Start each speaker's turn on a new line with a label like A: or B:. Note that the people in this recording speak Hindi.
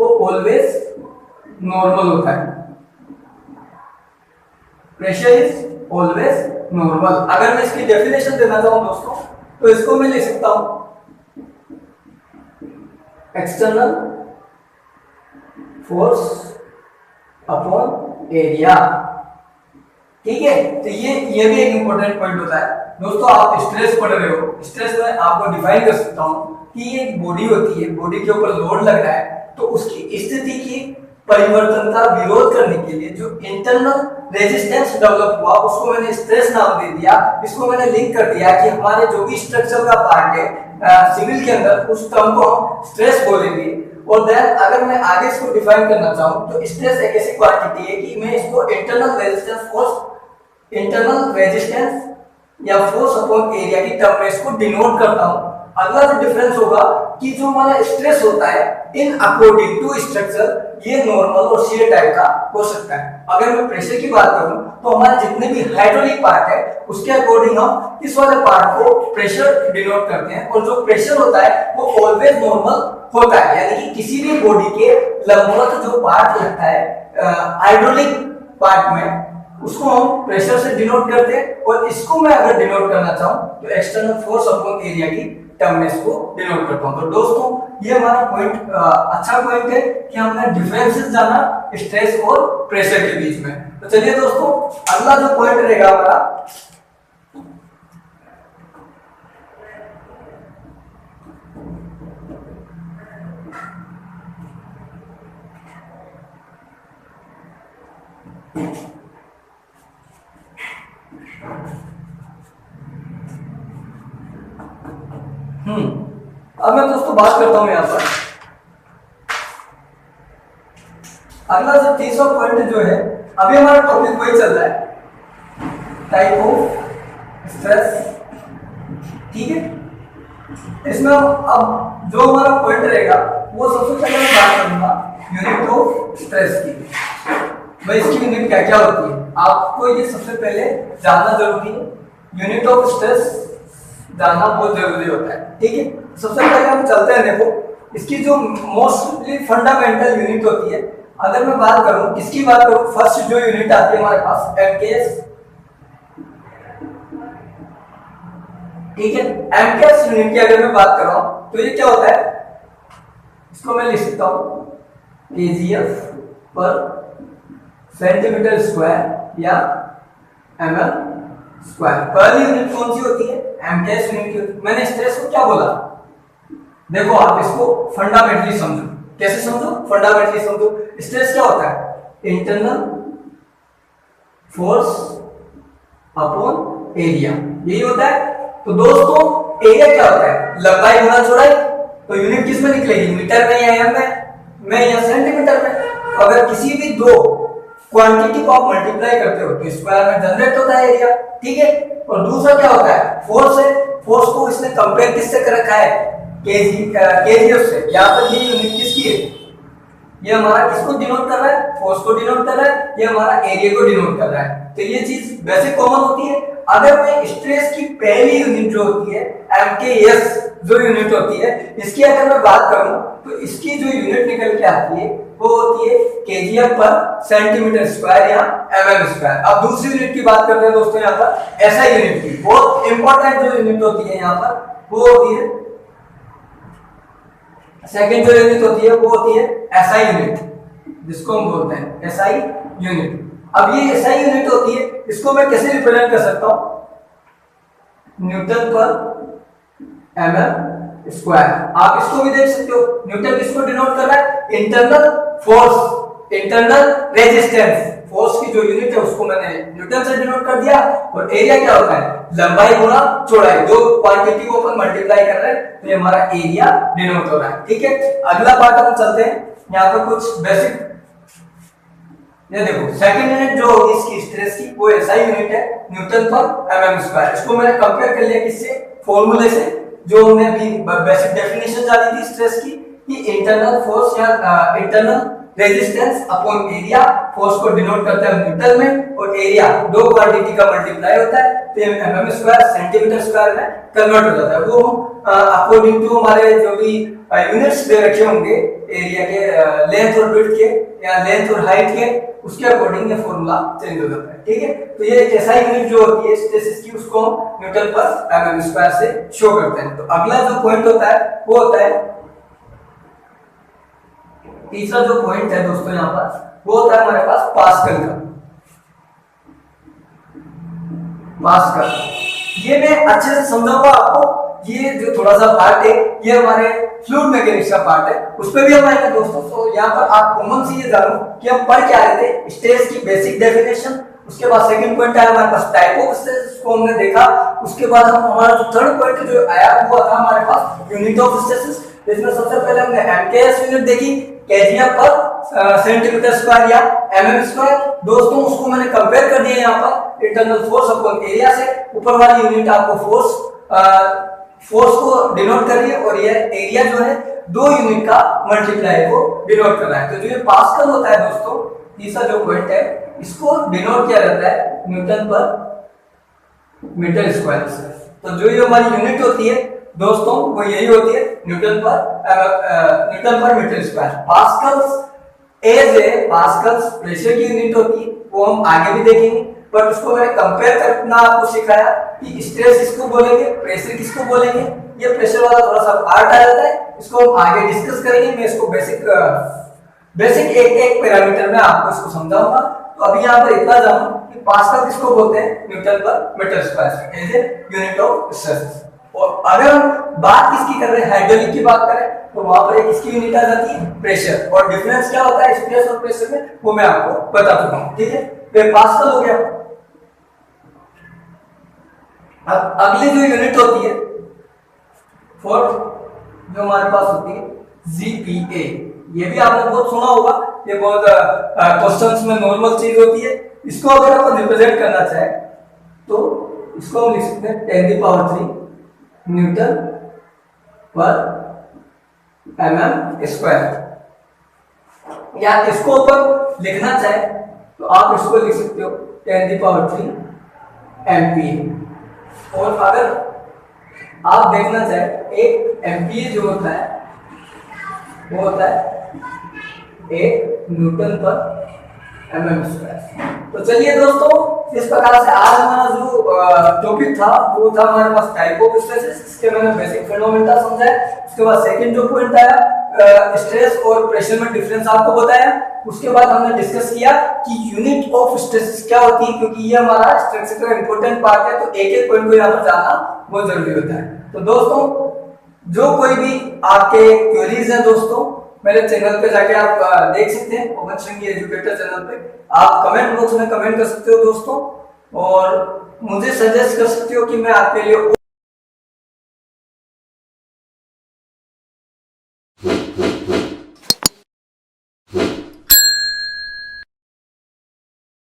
A: वो ऑलवेज नॉर्मल होता है। Pressure is always normal. अगर मैं इसकी डेफिनेशन देना चाहूं दोस्तों तो इसको मैं लिख सकता हूं एक्सटर्नल फोर्स अपॉन एरिया। ठीक है, तो ये भी एक इंपॉर्टेंट पॉइंट होता है दोस्तों। आप स्ट्रेस पढ़ रहे हो, स्ट्रेस में आपको डिफाइन कर सकता हूं कि ये एक बॉडी होती है, बॉडी के ऊपर लोड लग रहा है, तो उसकी स्थिति की परिवर्तन का विरोध करने के लिए जो इंटरनल रेजिस्टेंस डेवलप हुआ उसको मैंने स्ट्रेस नाम दे दिया। इसको मैंने लिंक कर दिया कि हमारे जो भी स्ट्रक्चर का पार्ट है सिविल के अंदर, उस टर्म को हम स्ट्रेस बोलेंगे। और देन अगर मैं आगे इसको डिफाइन करना चाहूं तो स्ट्रेस एक ऐसी क्वांटिटी है कि मैं इसको internal resistance force, internal resistance या फोर्स अपॉन एरिया की टर्म में इसको डिनोट करता हूं। अगला जो डिफरेंस होगा कि जो हमारा स्ट्रेस होता है इन अकॉर्डिंग टू स्ट्रक्चर, ये नॉर्मल और शियर टाइप का हो सकता है। अगर मैं प्रेशर की बात करूं तो हमारे जितने भी हाइड्रोलिक पार्ट है उसके अकॉर्डिंग हम इस वाले पार्ट को प्रेशर डिनोट करते हैं, और जो प्रेशर होता है वो ऑलवेज नॉर्मल होता है। यानी कि किसी भी बॉडी के लंबवत जो पार्ट लगता है हाइड्रोलिक पार्ट में, उसको हम प्रेशर से डिनोट करते हैं। और इसको मैं अगर डिनोट करना चाहूं तो एक्सटर्नल फोर्स अपॉन एरिया की टर्म में इसको डिनोट करता हूं। तो दोस्तों ये हमारा पॉइंट अच्छा पॉइंट है कि हमने डिफरेंसेस जाना स्ट्रेस और प्रेशर के बीच में। तो चलिए दोस्तों अगला जो पॉइंट रहेगा हमारा, अब मैं दोस्तों बात करता हूं यहां पर अगला जो तीसरा पॉइंट जो है, अभी हमारा टॉपिक वही चल रहा है, टाइप ऑफ स्ट्रेस। ठीक है, इसमें अब जो हमारा पॉइंट रहेगा वो सबसे पहले मैं बात करूंगा यूनिट ऑफ स्ट्रेस की। भाई इसकी यूनिट क्या क्या होती है, आपको ये सबसे पहले जानना जरूरी है। यूनिट ऑफ स्ट्रेस जानना बहुत जरूरी होता है। ठीक है, सबसे पहले हम चलते हैं, देखो इसकी जो मोस्टली फंडामेंटल यूनिट होती है, अगर मैं बात करूं किसकी बात करूं, फर्स्ट जो यूनिट आती है हमारे पास एमकेएस। ठीक है, एमकेएस यूनिट की अगर मैं बात कर रहा हूं तो ये क्या होता है, इसको मैं लिख सकता हूं केजीएफ पर सेंटीमीटर स्क्वायर या एमएल स्क्वायर। पहली यूनिट कौन सी होती है, एमकेएस यूनिट की होती है। मैंने स्ट्रेस को क्या बोला, देखो आप इसको फंडामेंटली समझो। कैसे समझो, फंडामेंटली समझो। स्ट्रेस क्या होता है, इंटरनल फोर्स अपॉन एरिया, यही होता है। तो दोस्तों एरिया क्या होता है, लंबाई गुना चौड़ाई। तो यूनिट किस में निकलेगी, मीटर में या एम में या सेंटीमीटर में। तो अगर किसी भी दो क्वांटिटी को आप मल्टीप्लाई करते हो तो स्क्वायर में जनरेट होता है एरिया। ठीक है, और दूसरा क्या होता है, फोर्स है। फोर्स को इसने कंपेयर किससे कर रखा है, केजीएफ से। यहाँ पर ये यूनिट किसकी है, ये हमारा किसको डिनोट कर रहा है, फोर्स को डिनोट कर रहा है, ये हमारा एरिया को डिनोट कर रहा है। तो ये चीज वैसे कॉमन होती है। अगर मैं स्ट्रेस की पहली यूनिट जो होती है एमकेएस जो यूनिट होती है, इसकी अगर मैं बात करूं तो इसकी जो यूनिट निकल के आती है वो होती है केजीएफ पर सेंटीमीटर स्क्वायर या एमएम स्क्वायर। अब दूसरी यूनिट की बात करते हैं दोस्तों, यहाँ पर एसआई यूनिट की। बहुत इंपॉर्टेंट जो यूनिट होती है यहाँ पर वो होती है, सेकंड जो यूनिट होती है वो होती है एसआई यूनिट, जिसको हम बोलते हैं एसआई यूनिट। अब ये एसआई यूनिट होती है, इसको मैं कैसे रिप्रेजेंट कर सकता हूं, न्यूटन पर एमएम स्क्वायर। आप इसको भी देख सकते हो, न्यूटन किसको डिनोट कर रहा है, internal force, internal resistance. Force की जो यूनिट है उसको मैंने न्यूटन से डिनोट कर दिया। और एरिया क्या होता है, लंबाई गुना चौड़ाई। दो क्वांटिटी को अपन मल्टीप्लाई कर रहे हैं तो ये हमारा एरिया डिनोट हो रहा है। ठीक है, अगला पार्ट हम चलते हैं, यहाँ पर कुछ बेसिक। ये देखो सेकंड यूनिट जो होगी इसकी स्ट्रेस की वो एसआई यूनिट है, न्यूटन पर एमएम स्क्वायर। इसको मैंने कंपेयर कर लिया किससे, फॉर्मूले से, जो हमने अभी बेसिक डेफिनेशन जानी थी स्ट्रेस की, कि इंटरनल फोर्स या internal resistance upon area, force को डिनोट करते हैं न्यूटन में, और एरिया दो क्वांटिटी का मल्टीप्लाई होता है तो mm स्क्वायर सेंटीमीटर स्क्वायर में कन्वर्ट हो जाता है। वो अकॉर्डिंग टू हमारे जो भी यूनिट्स दे रखे होंगे एरिया के, लेंथ और विड्थ के या लेंथ और हाइट के, उसके अकॉर्डिंग ये फॉर्मूला चेंज हो जाता है। ठीक है, तो ये एक ऐसा यूनिट जो होती है स्ट्रेसेस की, उसको हम न्यूटन पर mm स्क्वायर से शो करते हैं। तो अगला जो पॉइंट होता है वो होता है, तीसरा जो पॉइंट है दोस्तों यहाँ पर वो होता है हमारे पास पास्कल का। पास्कल ये मैं अच्छे से समझाऊंगा आपको। ये जो थोड़ा सा पार्ट है ये हमारे फ्लूइड मैकेनिक्स का पार्ट है, उस पर भी हम आएंगे दोस्तों। तो यहाँ पर आप कॉमन सी ये जानो कि हम पढ़ क्या रहे थे, स्ट्रेस की बेसिक डेफिनेशन, उसके बाद सेकंड पॉइंट आया हमारे पास टाइप ऑफ स्ट्रेस को हमने देखा, उसके बाद हम हमारा जो थर्ड पॉइंट जो आया हुआ था हमारे पास यूनिट ऑफ स्ट्रेसेस, जिसमें सबसे पहले हमने एमकेएस यूनिट देखी, केजीएम पर सेंटीमीटर स्क्वायर या एमएम स्क्वायर। दोस्तों उसको मैंने कंपेयर कर दिया यहाँ पर इंटरनल फोर्स अपॉन एरिया से। ऊपर वाली यूनिट आपको फोर्स को डिनोट कर रही है और ये एरिया जो है दो यूनिट का मल्टीप्लाई को डिनोट कर रहा है। तो जो ये पास्कल होता है दोस्तों, तीसरा जो पॉइंट है, इसको डिनोट किया जाता है न्यूटन पर मीटर स्क्वायर से। तो जो ये हमारी यूनिट होती है दोस्तों वो यही होती है newton per metre square. Pascals as a pascals pressure की यूनिट होती है, वो हम आगे भी देखेंगे, बट उसको मैंने कंपेयर करना आपको सिखाया कि स्ट्रेस किसको बोलेंगे, प्रेशर किसको बोलेंगे। ये प्रेशर वाला थोड़ा सा पार्ट आ जाता है, इसको हम आगे डिस्कस करेंगे। मैं इसको बेसिक एक पैरामीटर में आपको इसको समझाऊंगा। तो अभी यहाँ पर इतना जानो कि पास्कल किसको बोलते हैं, newton per metre square as a unit of stress. और अगर हम बात किसकी कर रहे हैं, हाइड्रोलिक की बात करें, तो वहां पर एक इसकी यूनिट आ जाती है प्रेशर, और डिफरेंस क्या होता है स्ट्रेस और प्रेशर में वो मैं आपको बता चुका हूं। ठीक है, तो पास्कल हो गया। अब अगली जो यूनिट होती है फोर्थ, जो हमारे पास होती है जीपीए। ये भी आपने बहुत सुना होगा, ये बहुत क्वेश्चंस में नॉर्मल चीज होती है। इसको अगर अपन रिप्रेजेंट करना चाहे तो इसको हम लिख सकते हैं 10³ न्यूटन पर mm स्क्वायर। या इसको अपन लिखना चाहे तो आप इसको लिख सकते हो 10³ एमपीए। और अगर आप देखना चाहे एक एमपीए जो होता है वो होता है 1 न्यूटन पर mm स्क्वायर। तो चलिए दोस्तों, इस प्रकार से आज हमारा जो टॉपिक था वो था हमारे पास टाइप ऑफ स्ट्रेसेस, इसके मैंने बेसिक फंडामेंटल समझाया। उसके बाद सेकंड जो पॉइंट आया स्ट्रेस और प्रेशर में डिफरेंस आपको बताया। उसके बाद हमने डिस्कस किया कि यूनिट ऑफ स्ट्रेसेस क्या होती है, क्योंकि ये हमारा स्ट्रक्चर का इंपॉर्टेंट पार्ट है, तो एक एक पॉइंट को यहाँ पर जानना बहुत जरूरी होता है। तो दोस्तों जो कोई भी आपके क्वेरीज हैं दोस्तों, मेरे चैनल पे जाके आप देख सकते हैं, पवन श्रृंगी एजुकेटर चैनल पे। आप कमेंट बॉक्स में कमेंट कर सकते हो दोस्तों, और मुझे सजेस्ट कर सकते हो कि मैं आपके लिए